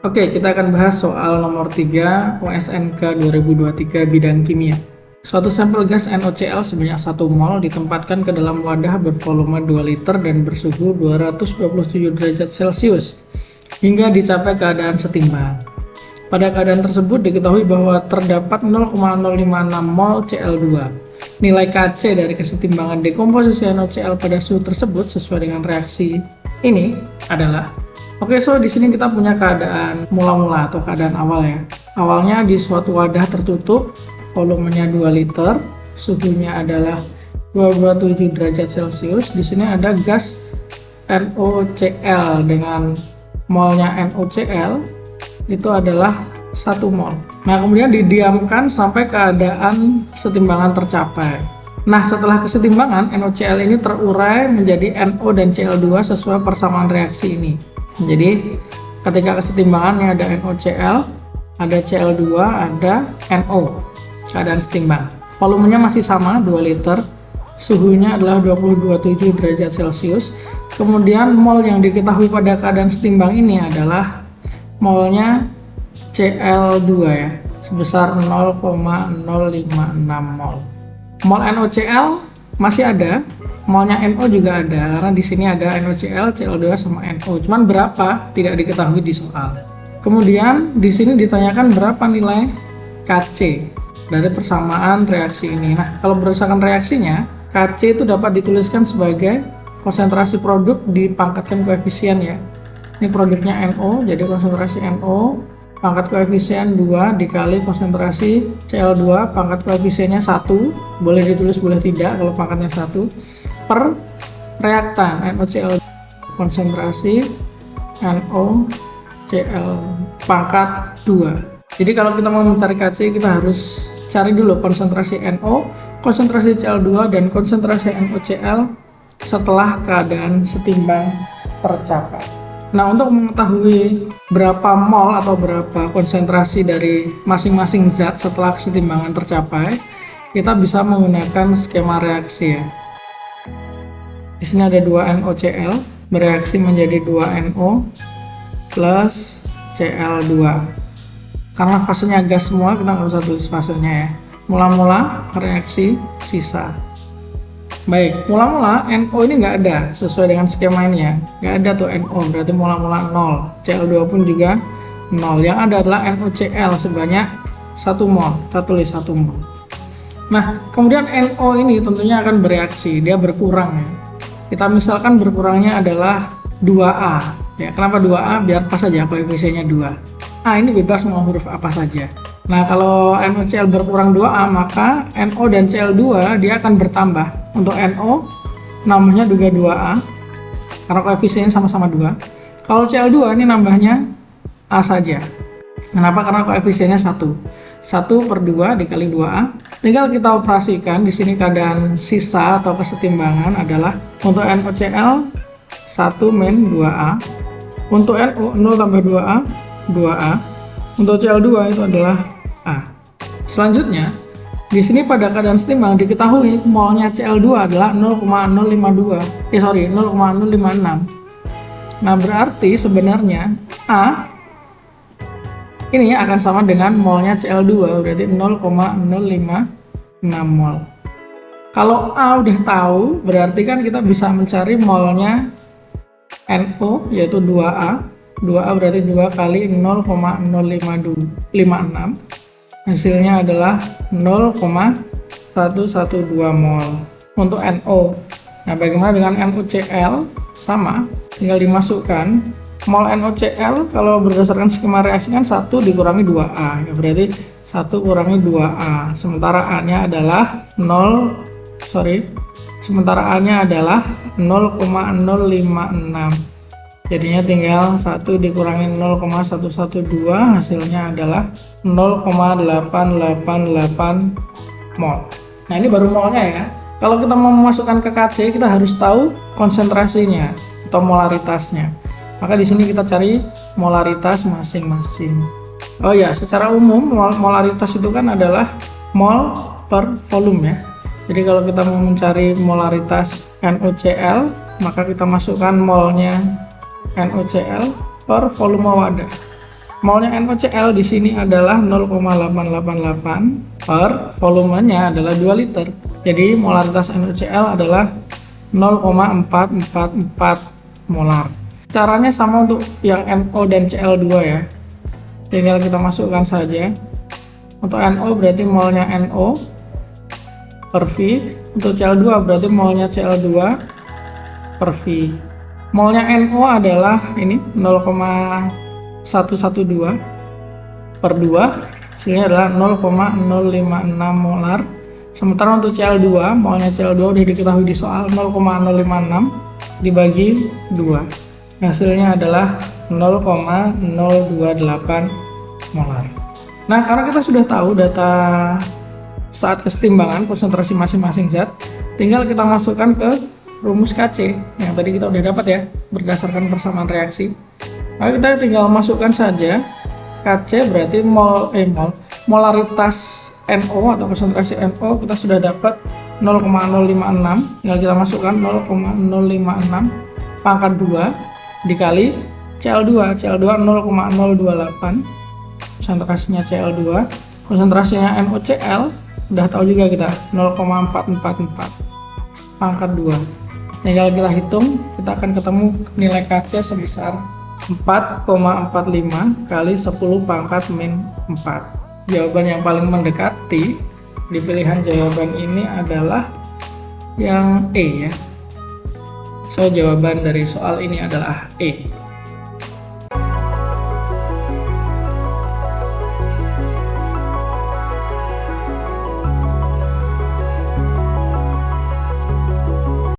Oke, kita akan bahas soal nomor 3 USNK 2023 bidang kimia. Suatu sampel gas NaCl sebanyak 1 mol ditempatkan ke dalam wadah bervolume 2 liter dan bersuhu 227 derajat Celcius hingga dicapai keadaan setimbang. Pada keadaan tersebut diketahui bahwa terdapat 0,056 mol Cl2. Nilai Kc dari kesetimbangan dekomposisi NaCl pada suhu tersebut sesuai dengan reaksi ini adalah. Oke, so di sini kita punya keadaan mula-mula atau keadaan awal ya. Awalnya di suatu wadah tertutup, volumenya 2 liter, suhunya adalah 227 derajat Celcius. Di sini ada gas NaCl dengan molnya NaCl itu adalah 1 mol. Nah, kemudian didiamkan sampai keadaan kesetimbangan tercapai. Nah, setelah kesetimbangan, NaCl ini terurai menjadi NO dan Cl2 sesuai persamaan reaksi ini. Jadi ketika kesetimbangannya ada NaCl, ada Cl2, ada NO, keadaan setimbang. Volumenya masih sama 2 liter, suhunya adalah 227 derajat Celcius. Kemudian mol yang diketahui pada keadaan setimbang ini adalah molnya Cl2 ya, sebesar 0,056 mol. Mol NaCl masih ada. Molnya NO juga ada, karena di sini ada NaCl, Cl2 sama NO. Cuman berapa tidak diketahui di soal. Kemudian di sini ditanyakan berapa nilai Kc dari persamaan reaksi ini. Nah, kalau berdasarkan reaksinya, Kc itu dapat dituliskan sebagai konsentrasi produk dipangkatkan koefisien ya. Ini produknya NO, jadi konsentrasi NO pangkat koefisien 2 dikali konsentrasi Cl2 pangkat koefisiennya 1. Boleh ditulis, boleh tidak kalau pangkatnya 1. Per reaktan NaCl konsentrasi NaCl pangkat 2. Jadi kalau kita mau mencari Kc, kita harus cari dulu konsentrasi NO, konsentrasi Cl2 dan konsentrasi NaCl setelah keadaan setimbang tercapai. Nah, untuk mengetahui berapa mol atau berapa konsentrasi dari masing-masing zat setelah kesetimbangan tercapai, kita bisa menggunakan skema reaksi ya. Di sini ada 2 NaCl bereaksi menjadi 2 NO plus Cl2. Karena fasenya gas semua, kita nggak usah tulis fasenya ya. Mula-mula reaksi sisa. Baik, mula-mula NO ini nggak ada sesuai dengan skema ini ya. Nggak ada tuh NO, berarti mula-mula 0. Cl2 pun juga 0. Yang ada adalah NaCl sebanyak 1 mol. Kita tulis 1 mol. Nah, kemudian NO ini tentunya akan bereaksi, dia berkurang ya. Kita misalkan berkurangnya adalah 2A. Ya, kenapa 2A? Biar pas saja koefisiennya 2. A ini bebas mau huruf apa saja. Nah, kalau NaCl berkurang 2A, maka NO dan Cl2 dia akan bertambah. Untuk NO nambahnya juga 2A karena koefisiennya sama-sama 2. Kalau Cl2 ini nambahnya A saja. Kenapa? Karena koefisiennya 1. 1/2 dikali 2A. Tinggal kita operasikan. Di sini keadaan sisa atau kesetimbangan adalah untuk NaCl 1 min 2A. Untuk NO 0 tambah 2A 2A. Untuk Cl2 itu adalah A. Selanjutnya, di sini pada keadaan setimbang diketahui molnya Cl2 adalah 0,056. Nah, berarti sebenarnya A ini akan sama dengan molnya Cl2, berarti 0,056 mol. Kalau A udah tahu, berarti kan kita bisa mencari molnya NO, yaitu 2A. 2A berarti 2 kali 0,056. Hasilnya adalah 0,112 mol untuk NO. Nah, bagaimana dengan NaCl? Sama, tinggal dimasukkan. Mol NaCl kalau berdasarkan skema reaksi kan 1 dikurangi 2A, ya berarti 1 kurangi 2A. Sementara A-nya adalah 0,056. Jadinya tinggal 1 dikurangi 0,112, hasilnya adalah 0,888 mol. Nah, ini baru molnya ya. Kalau kita mau memasukkan ke Kc, kita harus tahu konsentrasinya atau molaritasnya. Maka di sini kita cari molaritas masing-masing. Oh ya, secara umum molaritas itu kan adalah mol per volume ya. Jadi kalau kita mau mencari molaritas NaCl, maka kita masukkan molnya NaCl per volume wadah. Molnya NaCl di sini adalah 0,888 per volumenya adalah 2 liter. Jadi molaritas NaCl adalah 0,444 molar. Caranya sama untuk yang NO dan Cl2 ya. Tinggal kita masukkan saja. Untuk NO berarti molnya NO per V. Untuk Cl2 berarti molnya Cl2 per V. Molnya NO adalah ini 0,112 per 2, hasilnya adalah 0,056 molar. Sementara untuk Cl2, molnya Cl2 udah diketahui di soal 0,056 dibagi 2, hasilnya adalah 0,028 molar. Nah, karena kita sudah tahu data saat kesetimbangan konsentrasi masing-masing zat, tinggal kita masukkan ke rumus KC yang tadi kita udah dapat ya berdasarkan persamaan reaksi. Lalu kita tinggal masukkan saja KC berarti molaritas NO atau konsentrasi NO kita sudah dapat 0,056, tinggal kita masukkan 0,056 pangkat 2 dikali Cl2 0,028, konsentrasinya Cl2, konsentrasinya NaCl udah tahu juga kita 0,444 pangkat 2. Tinggal kita hitung, kita akan ketemu nilai KC sebesar 4,45 kali 10 pangkat min 4. Jawaban yang paling mendekati di pilihan jawaban ini adalah yang E ya. So, jawaban dari soal ini adalah E.